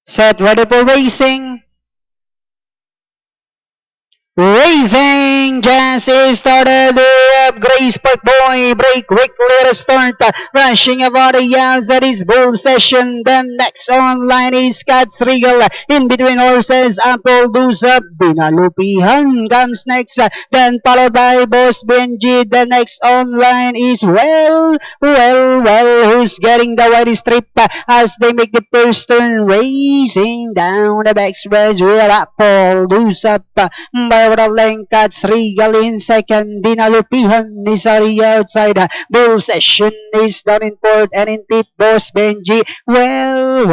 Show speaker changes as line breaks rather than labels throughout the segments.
Set, ready for racing. Racing, Jesse started up, Grace Park Boy, break quickly to start, rushing about the outside is Bull Session, then next online is Cats Regal, in between horses, Apple Deuce up, Binalupihan comes next, then followed by Boss Benji, the next online is who's getting the white strip, as they make the first turn, racing down the backstretch, with Apple Deuce up, by the lane, Cats Regal in second. Dinalupihan is on the outside. Bull Session is down in fourth, and in fifth, Boss Benji. Now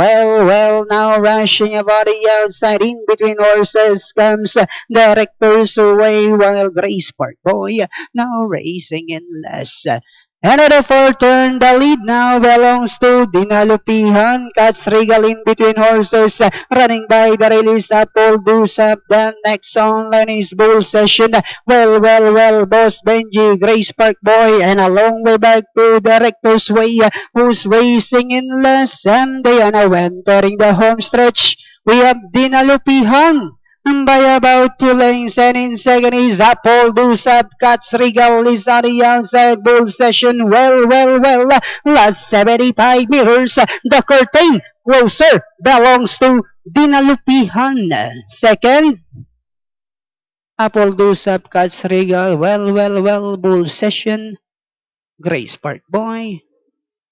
rushing about the outside. In between horses comes Director's Way, while Grace Park Boy now racing in last. Another fourth turn, the lead now belongs to Dinalupihan. Cats Regal in between horses, running by the release Apple Deuce up. The next online is Bull Session. Boss Benji, Grace Park Boy, and a long way back to Director's Way, who's racing in last. And they are now entering the home stretch. We have Dinalupihan by about 2 lengths, and in second is Apple Deuce up. Cats Regal is on the outside. Bull Session, last 75 meters. The curtain closer belongs to Dinalupihan. Second, Apple Deuce up, Cats Regal, Bull Session, Grace Park Boy,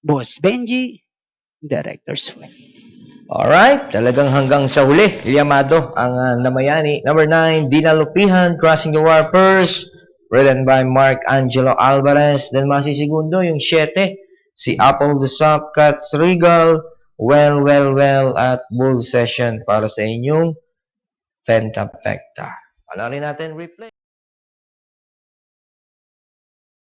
Boss Benji, Director's Way.
Alright, talagang hanggang sa huli, Ilyamado ang namayani. Number 9, Dinalupihan, Crossing the Wire first, ridden by Mark Angelo Alvarez. Then masisigundo yung 7, si Apple the Sop, Cats Regal, at Bull Session para sa inyong Fenta Pecta. Panarin natin replay.